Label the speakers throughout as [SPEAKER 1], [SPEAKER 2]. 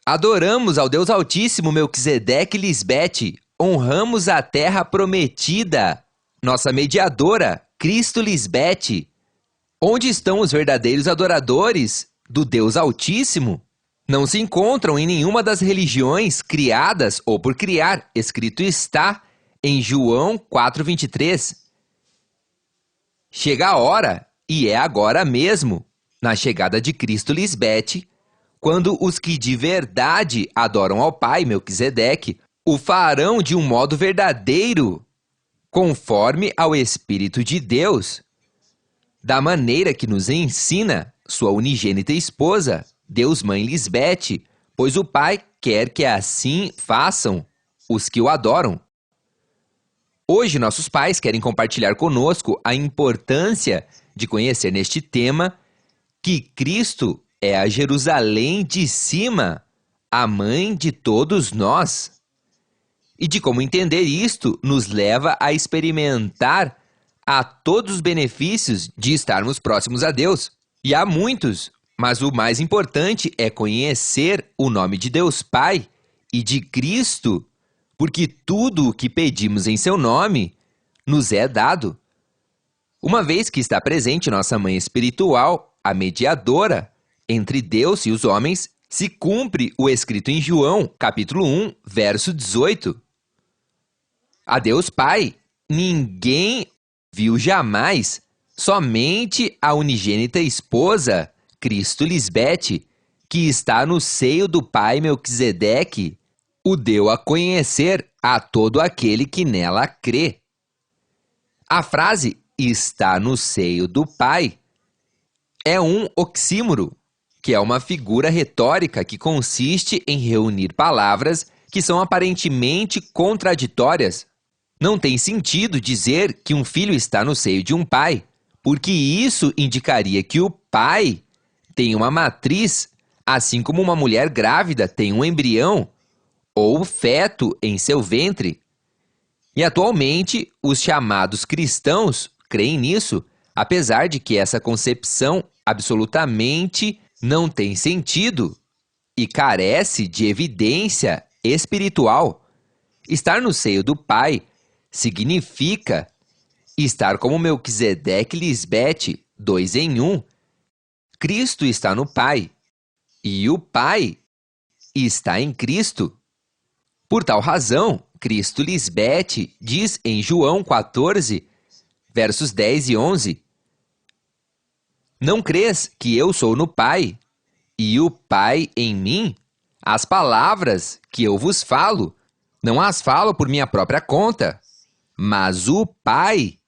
[SPEAKER 1] Adoramos ao Deus Altíssimo, Melquisedeque e Lisbete. Honramos a terra prometida, nossa mediadora, Cristo Lisbete. Onde estão os verdadeiros adoradores do Deus Altíssimo? Não se encontram em nenhuma das religiões criadas ou por criar. Escrito está em João 4,23. Chega a hora, e é agora mesmo, na chegada de Cristo Lisbete, quando os que de verdade adoram ao Pai, Melquisedeque, o farão de um modo verdadeiro, conforme ao Espírito de Deus, da maneira que nos ensina sua unigênita esposa, Deus Mãe Lisbete, pois o Pai quer que assim façam os que o adoram. Hoje, nossos pais querem compartilhar conosco a importância de conhecer neste tema que Cristo é a Jerusalém de cima, a mãe de todos nós. E de como entender isto nos leva a experimentar a todos os benefícios de estarmos próximos a Deus. E há muitos, mas o mais importante é conhecer o nome de Deus Pai e de Cristo, porque tudo o que pedimos em seu nome nos é dado. Uma vez que está presente nossa mãe espiritual, a mediadora entre Deus e os homens, se cumpre o escrito em João, capítulo 1, verso 18. A Deus Pai, ninguém viu jamais, somente a unigênita esposa, Cristo Lisbete, que está no seio do Pai Melquisedeque, o deu a conhecer a todo aquele que nela crê. A frase está no seio do Pai é um oxímoro, que é uma figura retórica que consiste em reunir palavras que são aparentemente contraditórias. Não tem sentido dizer que um filho está no seio de um pai, porque isso indicaria que o pai tem uma matriz, assim como uma mulher grávida tem um embrião ou feto em seu ventre. E atualmente, os chamados cristãos creem nisso, apesar de que essa concepção absolutamente não tem sentido e carece de evidência espiritual. Estar no seio do Pai significa estar como Melquisedeque e Lisbete, 2 em 1. Cristo está no Pai e o Pai está em Cristo. Por tal razão, Cristo Lisbete diz em João 14, versos 10 e 11: Não crês que eu sou no Pai, e o Pai em mim? As palavras que eu vos falo, não as falo por minha própria conta, mas o Pai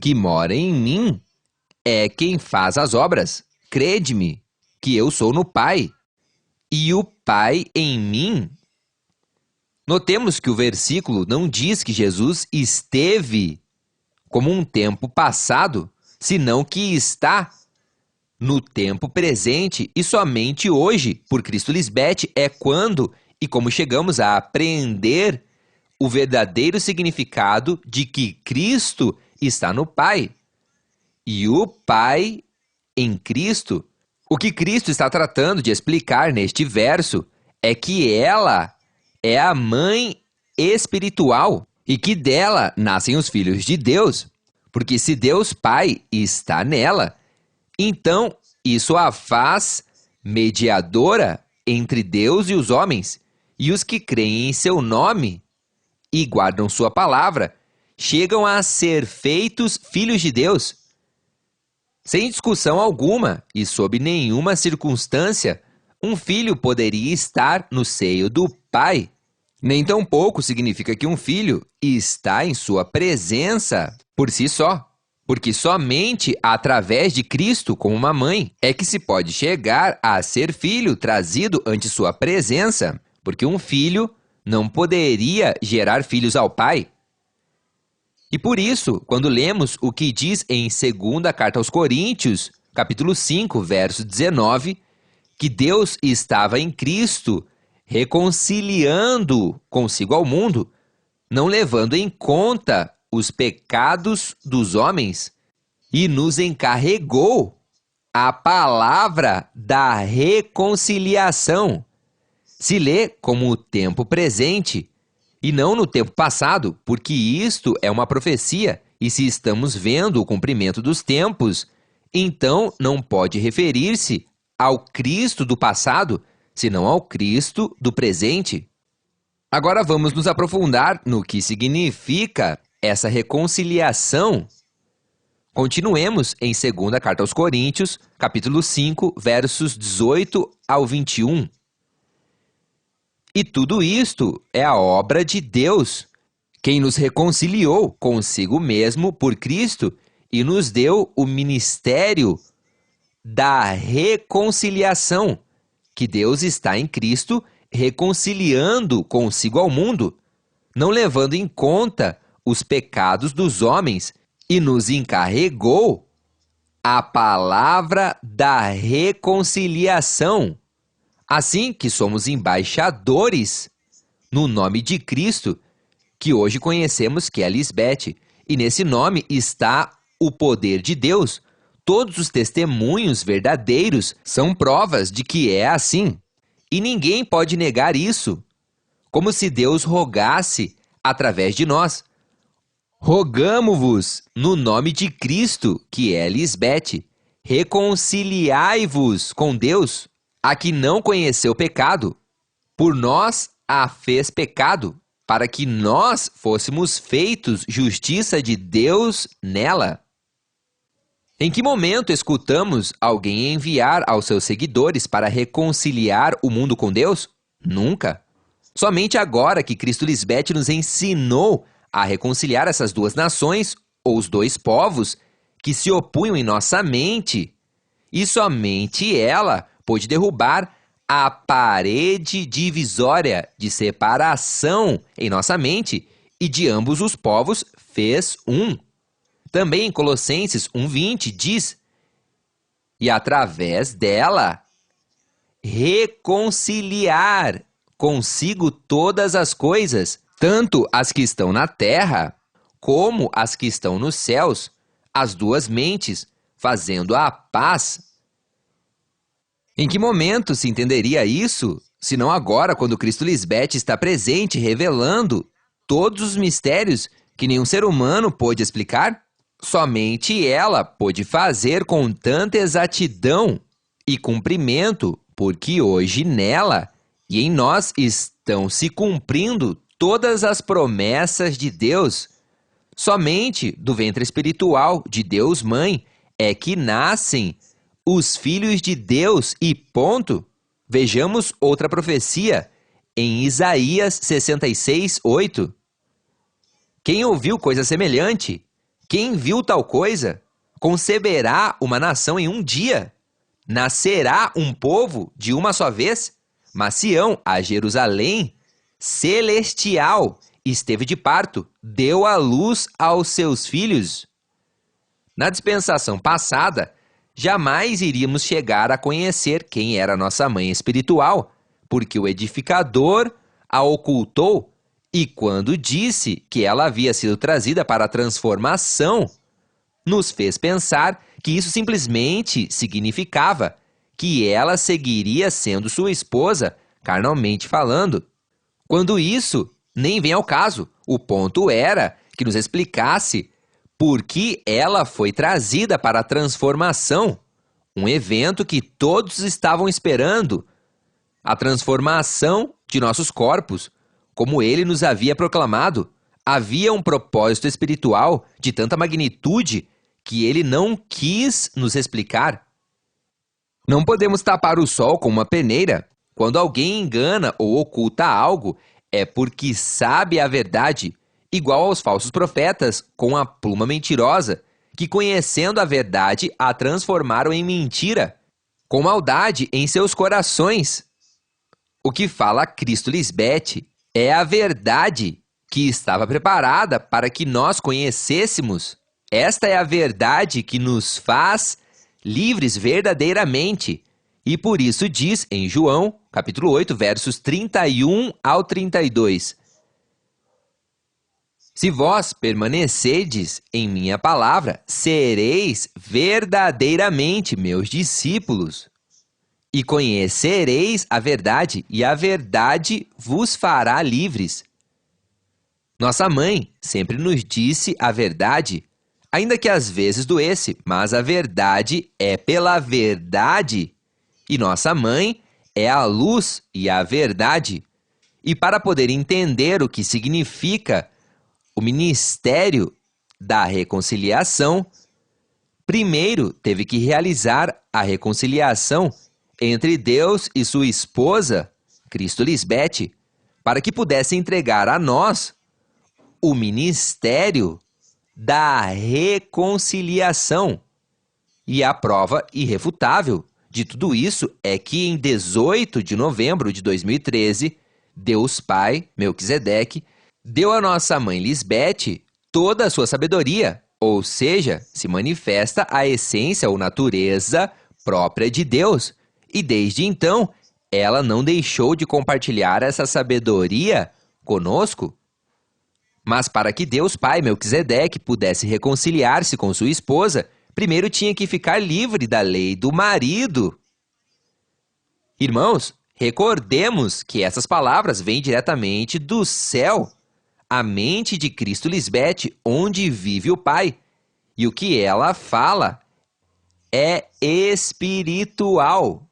[SPEAKER 1] que mora em mim é quem faz as obras. Crede-me que eu sou no Pai, e o Pai em mim. Notemos que o versículo não diz que Jesus esteve como um tempo passado, senão que está no tempo presente e somente hoje, por Cristo Lisbete, é quando e como chegamos a aprender o verdadeiro significado de que Cristo está no Pai e o Pai em Cristo. O que Cristo está tratando de explicar neste verso é que ela é a mãe espiritual e que dela nascem os filhos de Deus, porque se Deus Pai está nela, então isso a faz mediadora entre Deus e os homens, e os que creem em seu nome e guardam sua palavra chegam a ser feitos filhos de Deus. Sem discussão alguma e sob nenhuma circunstância, um filho poderia estar no seio do Pai. Nem tampouco significa que um filho está em sua presença por si só, porque somente através de Cristo como uma mãe é que se pode chegar a ser filho trazido ante sua presença, porque um filho não poderia gerar filhos ao Pai. E por isso, quando lemos o que diz em 2ª Carta aos Coríntios, capítulo 5, verso 19, que Deus estava em Cristo reconciliando consigo ao mundo, não levando em conta os pecados dos homens, e nos encarregou a palavra da reconciliação. Se lê como o tempo presente e não no tempo passado, porque isto é uma profecia, e se estamos vendo o cumprimento dos tempos, então não pode referir-se ao Cristo do passado, senão ao Cristo do presente. Agora vamos nos aprofundar no que significa essa reconciliação. Continuemos em 2ª Carta aos Coríntios, capítulo 5, versos 18 ao 21. E tudo isto é a obra de Deus, quem nos reconciliou consigo mesmo por Cristo e nos deu o ministério da reconciliação, que Deus está em Cristo reconciliando consigo ao mundo, não levando em conta os pecados dos homens, e nos encarregou a palavra da reconciliação. Assim que somos embaixadores no nome de Cristo, que hoje conhecemos que é Lisbete, e nesse nome está o poder de Deus. Todos os testemunhos verdadeiros são provas de que é assim. E ninguém pode negar isso, como se Deus rogasse através de nós. Rogamo-vos no nome de Cristo, que é Lisbete, reconciliai-vos com Deus, a que não conheceu pecado, por nós a fez pecado, para que nós fôssemos feitos justiça de Deus nela. Em que momento escutamos alguém enviar aos seus seguidores para reconciliar o mundo com Deus? Nunca. Somente agora que Cristo Lisbete nos ensinou a reconciliar essas duas nações, ou os dois povos, que se opunham em nossa mente, e somente ela pôde derrubar a parede divisória de separação em nossa mente, e de ambos os povos fez um. Também em Colossenses 1:20 diz: e através dela reconciliar consigo todas as coisas, tanto as que estão na terra como as que estão nos céus, as duas mentes, fazendo a paz. Em que momento se entenderia isso, se não agora, quando Cristo Lisbete está presente, revelando todos os mistérios que nenhum ser humano pôde explicar? Somente ela pôde fazer com tanta exatidão e cumprimento, porque hoje nela e em nós estão se cumprindo todas as promessas de Deus. Somente do ventre espiritual de Deus Mãe é que nascem os filhos de Deus e ponto. Vejamos outra profecia em Isaías 66:8. Quem ouviu coisa semelhante? Quem viu tal coisa? Conceberá uma nação em um dia? Nascerá um povo de uma só vez? Mas Sião, a Jerusalém celestial, esteve de parto, deu à luz aos seus filhos. Na dispensação passada, jamais iríamos chegar a conhecer quem era nossa mãe espiritual, porque o edificador a ocultou, e quando disse que ela havia sido trazida para a transformação, nos fez pensar que isso simplesmente significava que ela seguiria sendo sua esposa, carnalmente falando. Quando isso nem vem ao caso, o ponto era que nos explicasse por que ela foi trazida para a transformação, um evento que todos estavam esperando, a transformação de nossos corpos, como ele nos havia proclamado. Havia um propósito espiritual de tanta magnitude que ele não quis nos explicar. Não podemos tapar o sol com uma peneira. Quando alguém engana ou oculta algo, é porque sabe a verdade, igual aos falsos profetas com a pluma mentirosa, que conhecendo a verdade a transformaram em mentira, com maldade em seus corações. O que fala Cristo Lisbete é a verdade que estava preparada para que nós conhecêssemos. Esta é a verdade que nos faz livres verdadeiramente. E por isso diz em João, capítulo 8, versos 31 ao 32. Se vós permanecedes em minha palavra, sereis verdadeiramente meus discípulos, E conhecereis a verdade, e a verdade vos fará livres. Nossa mãe sempre nos disse a verdade, ainda que às vezes doesse, mas a verdade é pela verdade. E nossa mãe é a luz e a verdade. E para poder entender o que significa o ministério da reconciliação, primeiro teve que realizar a reconciliação entre Deus e sua esposa, Cristo Lisbete, para que pudesse entregar a nós o ministério da reconciliação. E a prova irrefutável de tudo isso é que em 18 de novembro de 2013, Deus Pai, Melquisedeque, deu à nossa mãe Lisbete toda a sua sabedoria, ou seja, se manifesta a essência ou natureza própria de Deus. E desde então, ela não deixou de compartilhar essa sabedoria conosco. Mas para que Deus Pai, Melquisedeque, pudesse reconciliar-se com sua esposa, primeiro tinha que ficar livre da lei do marido. Irmãos, recordemos que essas palavras vêm diretamente do céu, a mente de Cristo Lisbete, onde vive o Pai. E o que ela fala é espiritual.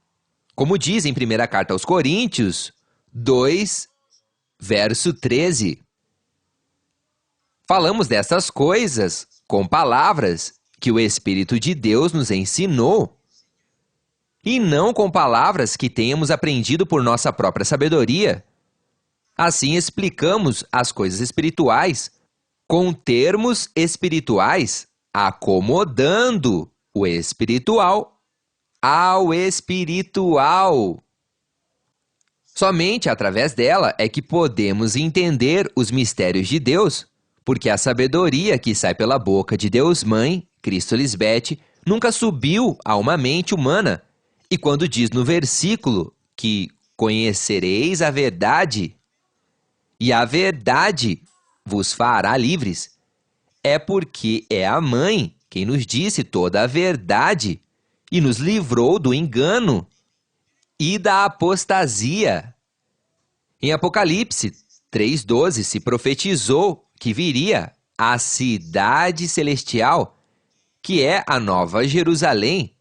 [SPEAKER 1] Como diz em 1ª carta aos Coríntios 2, verso 13. Falamos dessas coisas com palavras que o Espírito de Deus nos ensinou, e não com palavras que tenhamos aprendido por nossa própria sabedoria. Assim explicamos as coisas espirituais com termos espirituais, acomodando o espiritual ao espiritual. Somente através dela é que podemos entender os mistérios de Deus, porque a sabedoria que sai pela boca de Deus Mãe, Cristo Lisbete, nunca subiu a uma mente humana. E quando diz no versículo que conhecereis a verdade, e a verdade vos fará livres, é porque é a Mãe quem nos disse toda a verdade e nos livrou do engano e da apostasia. Em Apocalipse 3,12 se profetizou que viria a cidade celestial, que é a Nova Jerusalém,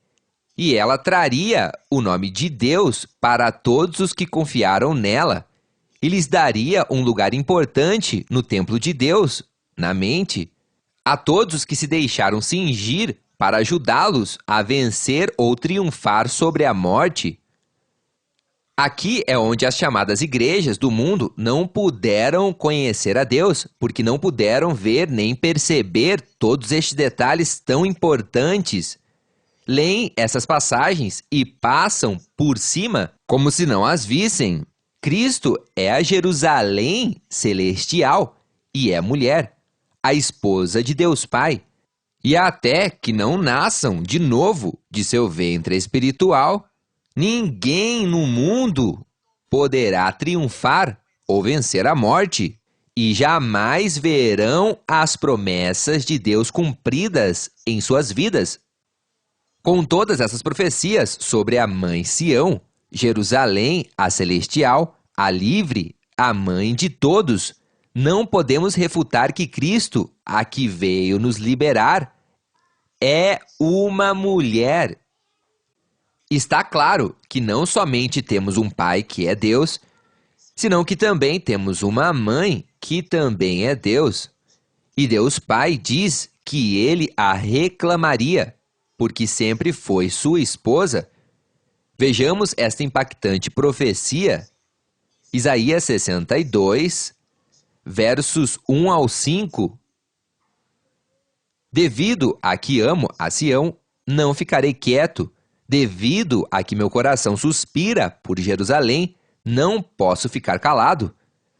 [SPEAKER 1] e ela traria o nome de Deus para todos os que confiaram nela, e lhes daria um lugar importante no templo de Deus, na mente, a todos os que se deixaram cingir para ajudá-los a vencer ou triunfar sobre a morte. Aqui é onde as chamadas igrejas do mundo não puderam conhecer a Deus, porque não puderam ver nem perceber todos estes detalhes tão importantes. Leem essas passagens e passam por cima como se não as vissem. Cristo é a Jerusalém celestial e é mulher, a esposa de Deus Pai. E até que não nasçam de novo de seu ventre espiritual, ninguém no mundo poderá triunfar ou vencer a morte, e jamais verão as promessas de Deus cumpridas em suas vidas. Com todas essas profecias sobre a Mãe Sião, Jerusalém, a celestial, a livre, a mãe de todos, não podemos refutar que Cristo, a que veio nos liberar, é uma mulher. Está claro que não somente temos um Pai que é Deus, senão que também temos uma mãe que também é Deus. E Deus Pai diz que ele a reclamaria, porque sempre foi sua esposa. Vejamos esta impactante profecia. Isaías 62, versos 1 ao 5. Devido a que amo a Sião, não ficarei quieto. Devido a que meu coração suspira por Jerusalém, não posso ficar calado.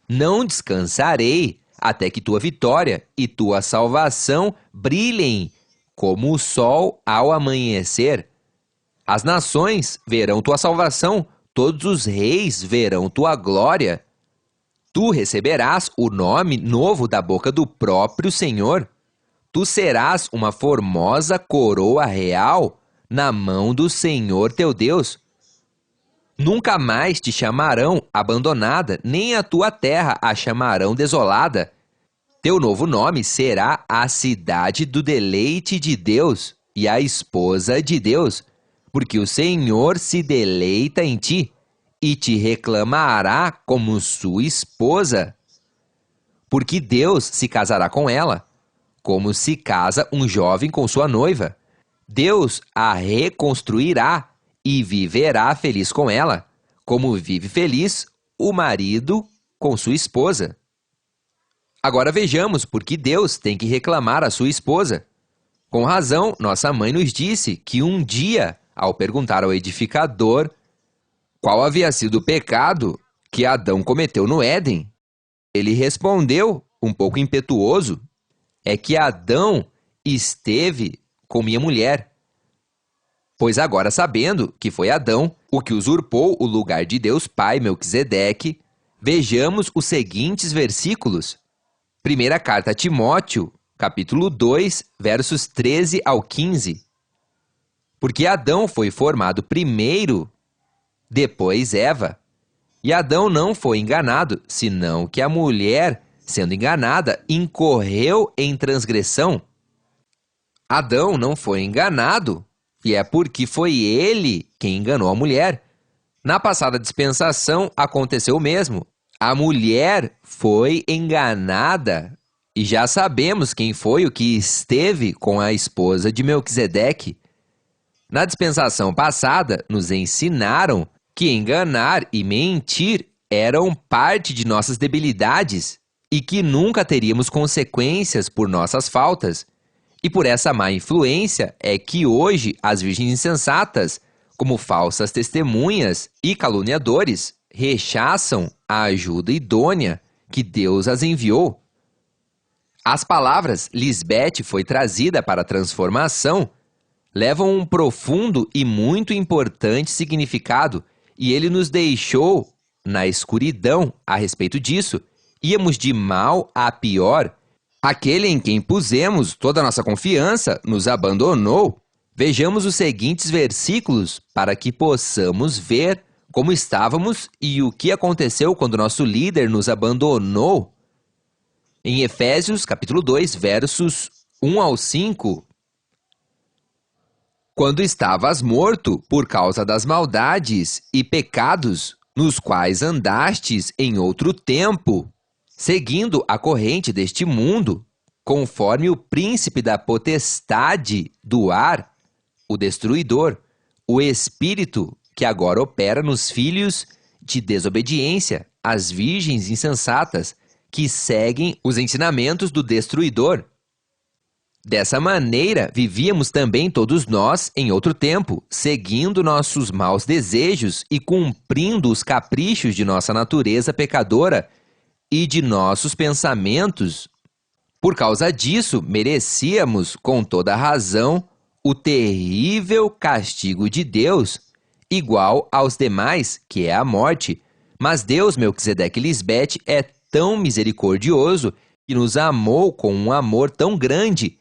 [SPEAKER 1] Não descansarei até que tua vitória e tua salvação brilhem como o sol ao amanhecer. As nações verão tua salvação, todos os reis verão tua glória. Tu receberás o nome novo da boca do próprio Senhor. Tu serás uma formosa coroa real na mão do Senhor teu Deus. Nunca mais te chamarão abandonada, nem a tua terra a chamarão desolada. Teu novo nome será a cidade do deleite de Deus e a esposa de Deus, porque o Senhor se deleita em ti e te reclamará como sua esposa. Porque Deus se casará com ela, como se casa um jovem com sua noiva. Deus a reconstruirá e viverá feliz com ela, como vive feliz o marido com sua esposa. Agora vejamos por que Deus tem que reclamar a sua esposa. Com razão, nossa mãe nos disse que um dia, ao perguntar ao edificador qual havia sido o pecado que Adão cometeu no Éden, ele respondeu, um pouco impetuoso, é que Adão esteve com minha mulher. Pois agora, sabendo que foi Adão o que usurpou o lugar de Deus Pai, Melquisedeque, vejamos os seguintes versículos. Primeira carta a Timóteo, capítulo 2, versos 13 ao 15. Porque Adão foi formado primeiro, depois Eva. E Adão não foi enganado, senão que a mulher, sendo enganada, incorreu em transgressão. Adão não foi enganado, e é porque foi ele quem enganou a mulher. Na passada dispensação aconteceu o mesmo. A mulher foi enganada, e já sabemos quem foi o que esteve com a esposa de Melquisedeque. Na dispensação passada, nos ensinaram que enganar e mentir eram parte de nossas debilidades e que nunca teríamos consequências por nossas faltas. E por essa má influência é que hoje as virgens insensatas, como falsas testemunhas e caluniadores, rechaçam a ajuda idônea que Deus as enviou. As palavras Lisbete foi trazida para a transformação levam um profundo e muito importante significado, e ele nos deixou na escuridão a respeito disso. Íamos de mal a pior. Aquele em quem pusemos toda a nossa confiança nos abandonou. Vejamos os seguintes versículos para que possamos ver como estávamos e o que aconteceu quando nosso líder nos abandonou. Em Efésios, capítulo 2, versos 1 ao 5. Quando estavas morto por causa das maldades e pecados nos quais andastes em outro tempo, seguindo a corrente deste mundo, conforme o príncipe da potestade do ar, o destruidor, o espírito que agora opera nos filhos de desobediência, as virgens insensatas, que seguem os ensinamentos do destruidor. Dessa maneira, vivíamos também todos nós em outro tempo, seguindo nossos maus desejos e cumprindo os caprichos de nossa natureza pecadora e de nossos pensamentos. Por causa disso, merecíamos, com toda razão, o terrível castigo de Deus, igual aos demais, que é a morte. Mas Deus, Melquisedeque Lisbete, é tão misericordioso e nos amou com um amor tão grande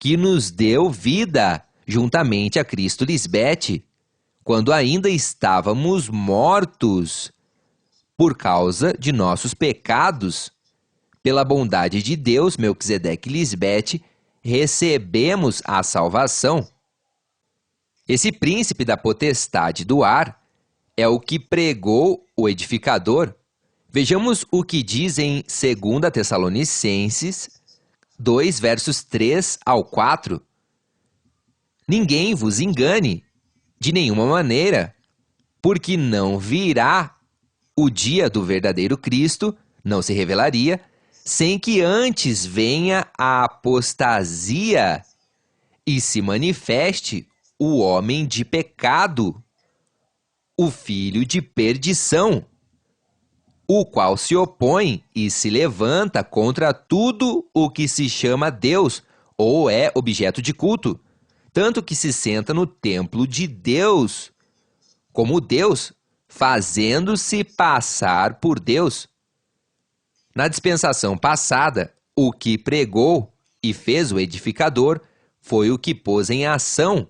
[SPEAKER 1] que nos deu vida juntamente a Cristo Lisbete, quando ainda estávamos mortos por causa de nossos pecados. Pela bondade de Deus, Melquisedeque Lisbete, recebemos a salvação. Esse príncipe da potestade do ar é o que pregou o edificador. Vejamos o que diz em 2 Tessalonicenses 2, versos 3 ao 4. Ninguém vos engane de nenhuma maneira, porque não virá o dia do verdadeiro Cristo, não se revelaria, sem que antes venha a apostasia e se manifeste o homem de pecado, o filho de perdição, o qual se opõe e se levanta contra tudo o que se chama Deus ou é objeto de culto, tanto que se senta no templo de Deus, como Deus, fazendo-se passar por Deus. Na dispensação passada, o que pregou e fez o edificador foi o que pôs em ação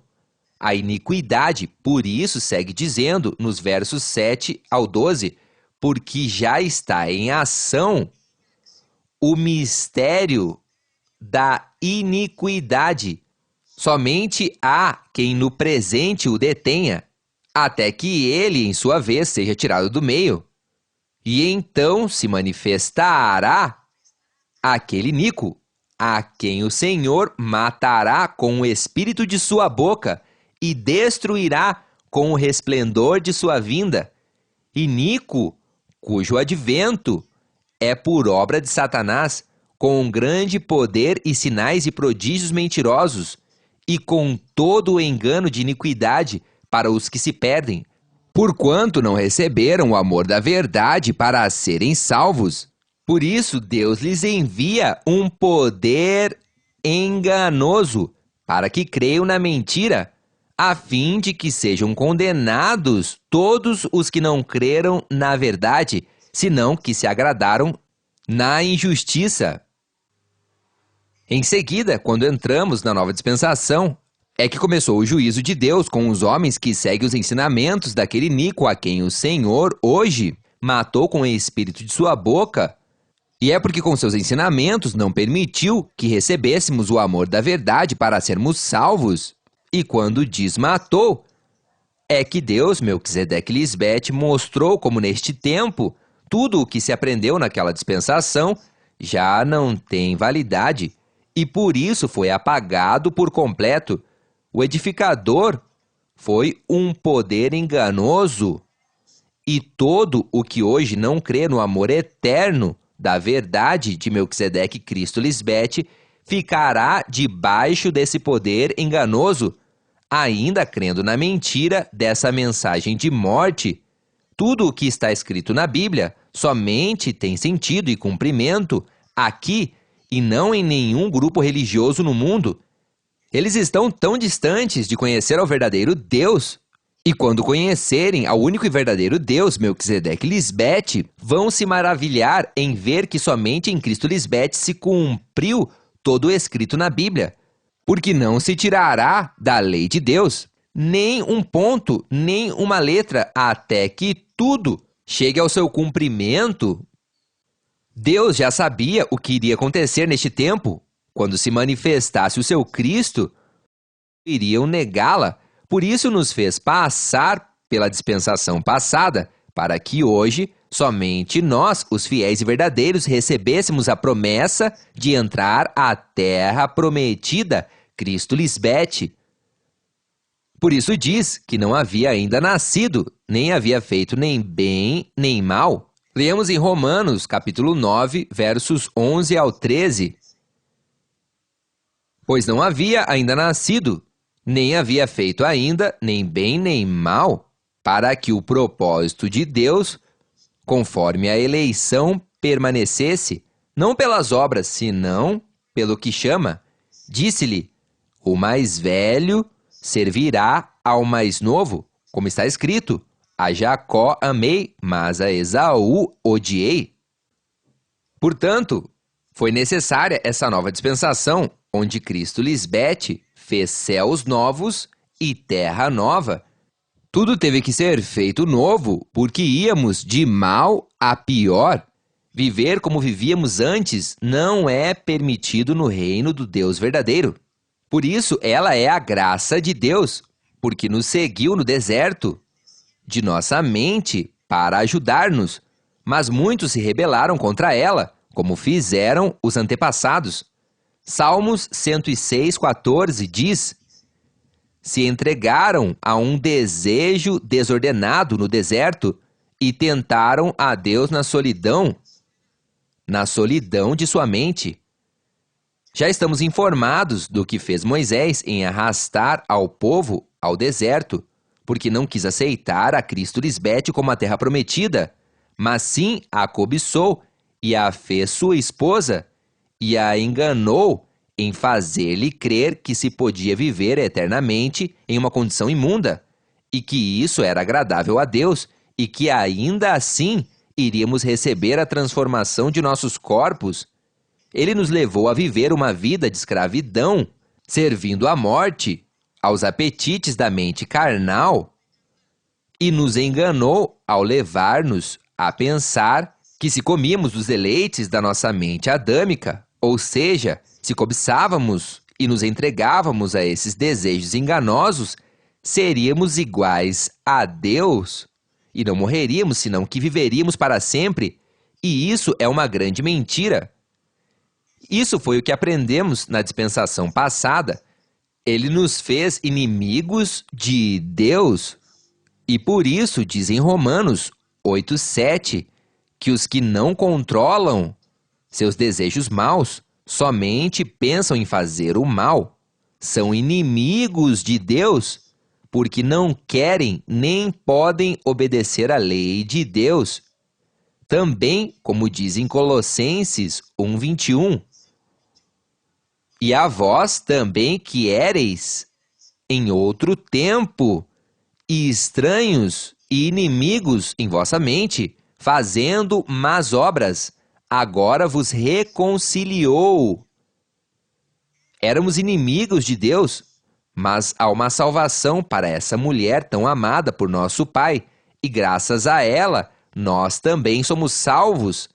[SPEAKER 1] a iniquidade. Por isso, segue dizendo nos versos 7 ao 12, porque já está em ação o mistério da iniquidade. Somente há quem no presente o detenha, até que ele, em sua vez, seja tirado do meio. E então se manifestará aquele iníquo, a quem o Senhor matará com o espírito de sua boca e destruirá com o resplendor de sua vinda. Iníquo, cujo advento é por obra de Satanás, com grande poder e sinais e prodígios mentirosos, e com todo o engano de iniquidade para os que se perdem, porquanto não receberam o amor da verdade para serem salvos. Por isso, Deus lhes envia um poder enganoso, para que creiam na mentira, a fim de que sejam condenados todos os que não creram na verdade, senão que se agradaram na injustiça. Em seguida, quando entramos na nova dispensação, é que começou o juízo de Deus com os homens que seguem os ensinamentos daquele iníquo a quem o Senhor, hoje, matou com o espírito de sua boca. E é porque com seus ensinamentos não permitiu que recebêssemos o amor da verdade para sermos salvos. E quando diz matou, é que Deus, Melquisedeque Lisbete, mostrou como neste tempo tudo o que se aprendeu naquela dispensação já não tem validade e por isso foi apagado por completo. O edificador foi um poder enganoso e todo o que hoje não crê no amor eterno da verdade de Melquisedeque Cristo Lisbete ficará debaixo desse poder enganoso, ainda crendo na mentira dessa mensagem de morte. Tudo o que está escrito na Bíblia somente tem sentido e cumprimento aqui e não em nenhum grupo religioso no mundo. Eles estão tão distantes de conhecer ao verdadeiro Deus. E quando conhecerem ao único e verdadeiro Deus, Melquisedeque Lisbete, vão se maravilhar em ver que somente em Cristo Lisbete se cumpriu todo o escrito na Bíblia. Porque não se tirará da lei de Deus nem um ponto, nem uma letra, até que tudo chegue ao seu cumprimento. Deus já sabia o que iria acontecer neste tempo. Quando se manifestasse o seu Cristo, iriam negá-la. Por isso nos fez passar pela dispensação passada, para que hoje somente nós, os fiéis e verdadeiros, recebêssemos a promessa de entrar à terra prometida, Cristo Lisbete. Por isso diz que não havia ainda nascido, nem havia feito nem bem nem mal. Leamos em Romanos, capítulo 9, versos 11 ao 13. Pois não havia ainda nascido, nem havia feito ainda nem bem nem mal, para que o propósito de Deus, conforme a eleição, permanecesse, não pelas obras, senão pelo que chama. Disse-lhe, o mais velho servirá ao mais novo, como está escrito, a Jacó amei, mas a Esaú odiei. Portanto, foi necessária essa nova dispensação, onde Cristo Lisbete fez céus novos e terra nova. Tudo teve que ser feito novo, porque íamos de mal a pior. Viver como vivíamos antes não é permitido no reino do Deus verdadeiro. Por isso, ela é a graça de Deus, porque nos seguiu no deserto de nossa mente para ajudar-nos, mas muitos se rebelaram contra ela, como fizeram os antepassados. Salmos 106:14 diz: se entregaram a um desejo desordenado no deserto e tentaram a Deus na solidão de sua mente. Já estamos informados do que fez Moisés em arrastar ao povo ao deserto, porque não quis aceitar a Cristo Lisbete como a terra prometida, mas sim a cobiçou e a fez sua esposa, e a enganou em fazer-lhe crer que se podia viver eternamente em uma condição imunda, e que isso era agradável a Deus, e que ainda assim iríamos receber a transformação de nossos corpos. Ele nos levou a viver uma vida de escravidão, servindo à morte, aos apetites da mente carnal e nos enganou ao levar-nos a pensar que se comíamos dos deleites da nossa mente adâmica, ou seja, se cobiçávamos e nos entregávamos a esses desejos enganosos, seríamos iguais a Deus e não morreríamos, senão que viveríamos para sempre. E isso é uma grande mentira. Isso foi o que aprendemos na dispensação passada. Ele nos fez inimigos de Deus. E por isso, diz em Romanos 8:7, que os que não controlam seus desejos maus, somente pensam em fazer o mal, são inimigos de Deus, porque não querem nem podem obedecer à lei de Deus. Também, como diz em Colossenses 1:21, e a vós também que éreis em outro tempo, e estranhos e inimigos em vossa mente, fazendo más obras, agora vos reconciliou. Éramos inimigos de Deus, mas há uma salvação para essa mulher tão amada por nosso Pai, e graças a ela, nós também somos salvos.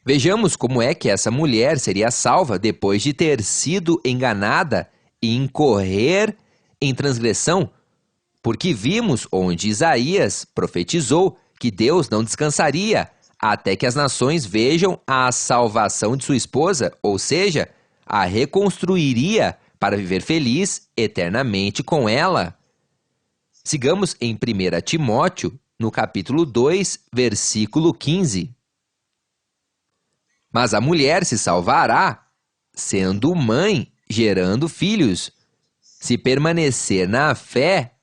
[SPEAKER 1] Vejamos como é que essa mulher seria salva depois de ter sido enganada e incorrer em transgressão, porque vimos onde Isaías profetizou que Deus não descansaria até que as nações vejam a salvação de sua esposa, ou seja, a reconstruiria para viver feliz eternamente com ela. Sigamos em 1 Timóteo, no capítulo 2, versículo 15. Mas a mulher se salvará, sendo mãe, gerando filhos, se permanecer na fé,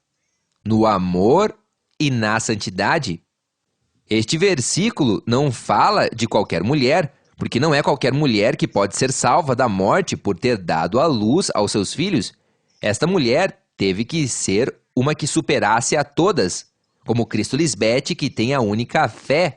[SPEAKER 1] no amor e na santidade. Este versículo não fala de qualquer mulher, porque não é qualquer mulher que pode ser salva da morte por ter dado à luz aos seus filhos. Esta mulher teve que ser uma que superasse a todas, como Cristo Lisbete, que tem a única fé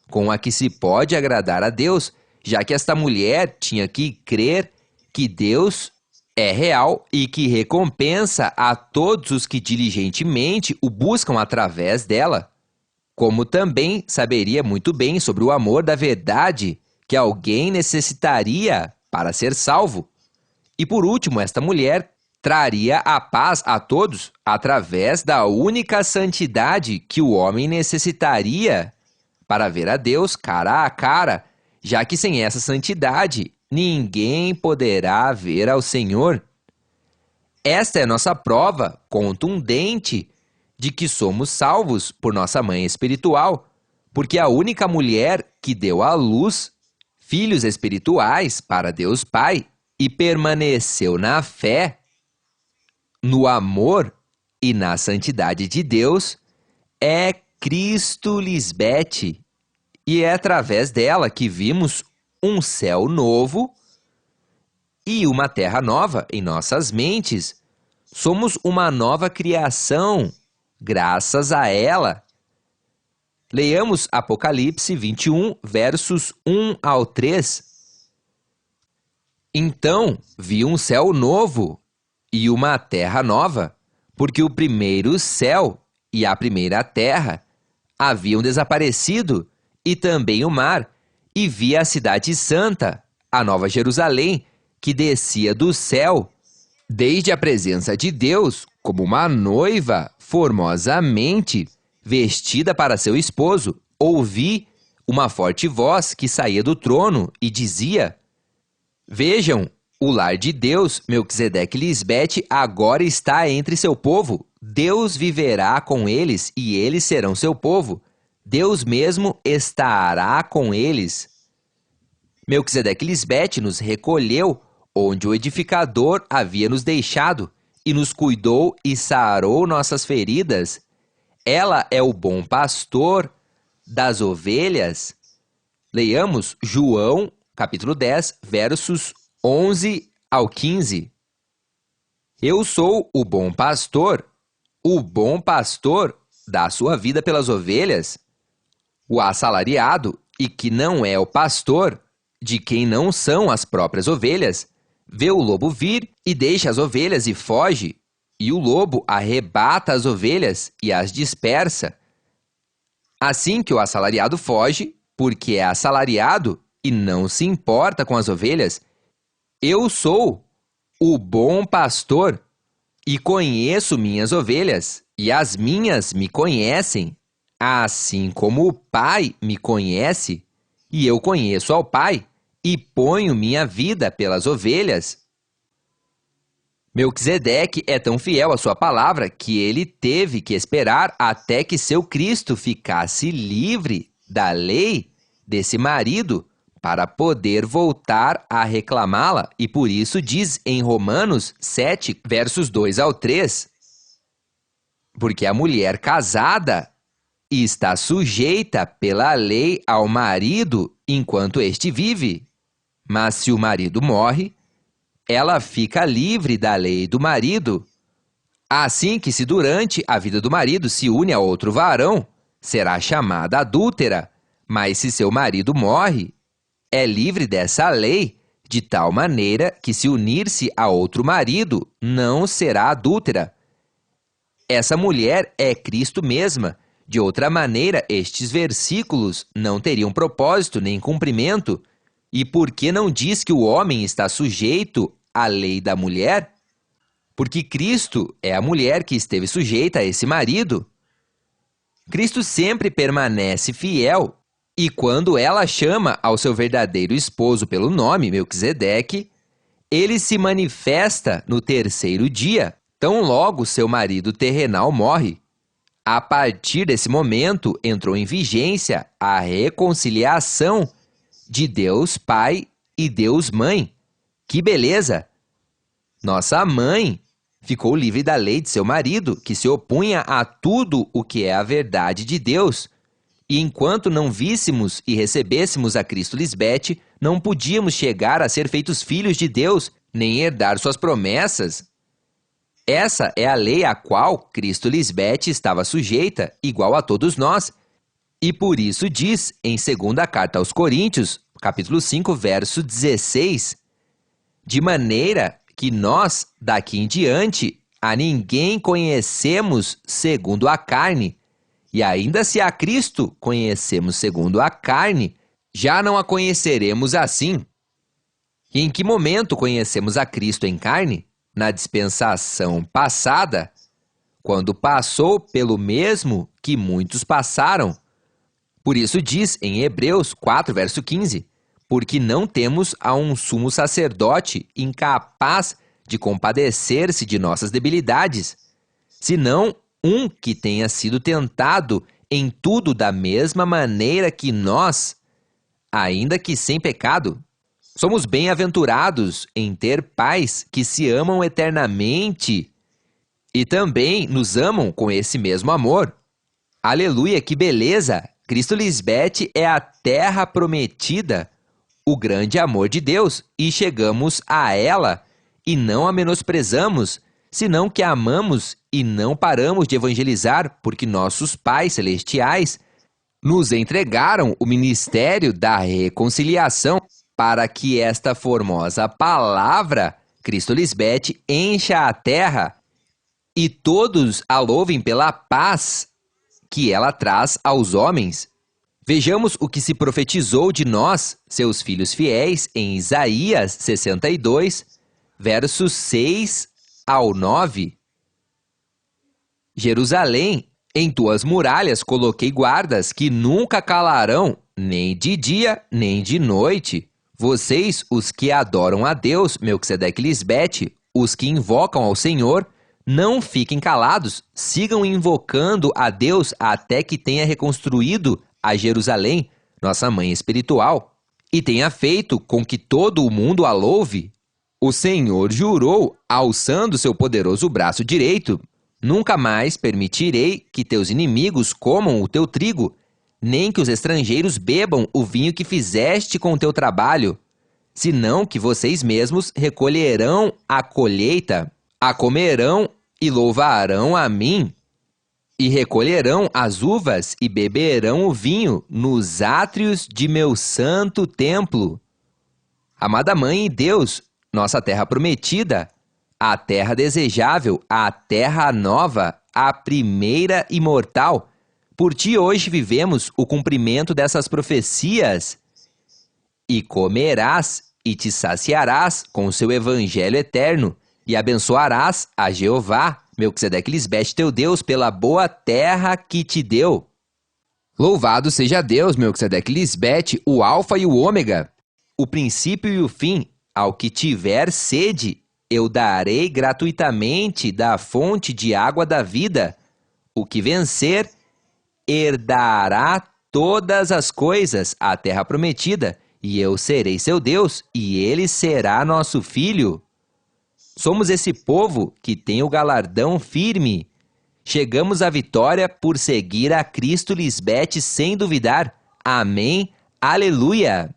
[SPEAKER 1] com a que se pode agradar a Deus, já que esta mulher tinha que crer que Deus é real e que recompensa a todos os que diligentemente o buscam através dela. Como também saberia muito bem sobre o amor da verdade que alguém necessitaria para ser salvo. E por último, esta mulher traria a paz a todos através da única santidade que o homem necessitaria para ver a Deus cara a cara, já que sem essa santidade ninguém poderá ver ao Senhor. Esta é a nossa prova contundente de que somos salvos por nossa mãe espiritual, porque a única mulher que deu à luz filhos espirituais para Deus Pai e permaneceu na fé, no amor e na santidade de Deus é Cristo Lisbete. E é através dela que vimos um céu novo e uma terra nova em nossas mentes. Somos uma nova criação, graças a ela. Leiamos Apocalipse 21, versos 1 ao 3. Então vi um céu novo e uma terra nova, porque o primeiro céu e a primeira terra haviam desaparecido, e também o mar, e vi a cidade santa, a nova Jerusalém, que descia do céu, desde a presença de Deus, como uma noiva formosamente vestida para seu esposo. Ouvi uma forte voz que saía do trono e dizia: Vejam, o lar de Deus, Melquisedeque Lisbete, agora está entre seu povo. Deus viverá com eles e eles serão seu povo. Deus mesmo estará com eles. Melquisedeque Lisbete nos recolheu onde o edificador havia nos deixado e nos cuidou e sarou nossas feridas. Ela é o bom pastor das ovelhas. Leiamos João, capítulo 10, versos 11 ao 15. Eu sou o bom pastor dá sua vida pelas ovelhas. O assalariado, e que não é o pastor, de quem não são as próprias ovelhas, vê o lobo vir e deixa as ovelhas e foge. e o lobo arrebata as ovelhas e as dispersa. Assim que o assalariado foge, porque é assalariado e não se importa com as ovelhas, eu sou o bom pastor e conheço minhas ovelhas, e as minhas me conhecem, assim como o Pai me conhece, e eu conheço ao Pai, e ponho minha vida pelas ovelhas. Melquisedeque é tão fiel à sua palavra que ele teve que esperar até que seu Cristo ficasse livre da lei desse marido para poder voltar a reclamá-la. E por isso diz em Romanos 7, versos 2 ao 3, porque a mulher casada está sujeita pela lei ao marido enquanto este vive. Mas se o marido morre, ela fica livre da lei do marido. Assim que se durante a vida do marido se une a outro varão, será chamada adúltera. Mas se seu marido morre, é livre dessa lei, de tal maneira que se unir-se a outro marido, não será adúltera. Essa mulher é Cristo mesma. De outra maneira, estes versículos não teriam propósito nem cumprimento. E por que não diz que o homem está sujeito à lei da mulher? Porque Cristo é a mulher que esteve sujeita a esse marido. Cristo sempre permanece fiel, e quando ela chama ao seu verdadeiro esposo pelo nome, Melquisedeque, ele se manifesta no terceiro dia, tão logo seu marido terrenal morre. A partir desse momento, entrou em vigência a reconciliação de Deus Pai e Deus Mãe. Que beleza! Nossa mãe ficou livre da lei de seu marido, que se opunha a tudo o que é a verdade de Deus. E enquanto não víssemos e recebêssemos a Cristo Lisbete, não podíamos chegar a ser feitos filhos de Deus, nem herdar suas promessas. Essa é a lei a qual Cristo Lisbete estava sujeita, igual a todos nós. E por isso diz, em 2ª carta aos Coríntios, capítulo 5, verso 16, de maneira que nós, daqui em diante, a ninguém conhecemos segundo a carne, e ainda se a Cristo conhecemos segundo a carne, já não a conheceremos assim. E em que momento conhecemos a Cristo em carne? Na dispensação passada, quando passou pelo mesmo que muitos passaram. Por isso diz em Hebreus 4, verso 15, porque não temos a um sumo sacerdote incapaz de compadecer-se de nossas debilidades, senão um que tenha sido tentado em tudo da mesma maneira que nós, ainda que sem pecado. Somos bem-aventurados em ter pais que se amam eternamente e também nos amam com esse mesmo amor. Aleluia, que beleza! Cristo Lisbete é a terra prometida, o grande amor de Deus, e chegamos a ela e não a menosprezamos, senão que a amamos e não paramos de evangelizar, porque nossos pais celestiais nos entregaram o ministério da reconciliação para que esta formosa palavra, Cristo Lisbete, encha a terra e todos a louvem pela paz que ela traz aos homens. Vejamos o que se profetizou de nós, seus filhos fiéis, em Isaías 62, versos 6 ao 9. Jerusalém, em tuas muralhas coloquei guardas que nunca calarão, nem de dia, nem de noite. Vocês, os que adoram a Deus, Melquisedeque Lisbete, os que invocam ao Senhor, não fiquem calados, sigam invocando a Deus até que tenha reconstruído a Jerusalém, nossa mãe espiritual, e tenha feito com que todo o mundo a louve. O Senhor jurou, alçando seu poderoso braço direito: nunca mais permitirei que teus inimigos comam o teu trigo, nem que os estrangeiros bebam o vinho que fizeste com o teu trabalho, senão que vocês mesmos recolherão a colheita, a comerão e louvarão a mim, e recolherão as uvas e beberão o vinho nos átrios de meu santo templo. Amada Mãe e Deus, nossa terra prometida, a terra desejável, a terra nova, a primeira imortal. Por ti hoje vivemos o cumprimento dessas profecias. E comerás e te saciarás com o seu evangelho eterno, e abençoarás a Jeová, Melquisedeque Lisbete, teu Deus, pela boa terra que te deu. Louvado seja Deus, Melquisedeque Lisbete, o alfa e o ômega, o princípio e o fim. Ao que tiver sede, eu darei gratuitamente da fonte de água da vida. O que vencer, herdará todas as coisas, a terra prometida, e eu serei seu Deus, e ele será nosso filho. Somos esse povo que tem o galardão firme. Chegamos à vitória por seguir a Cristo Lisbete sem duvidar. Amém. Aleluia.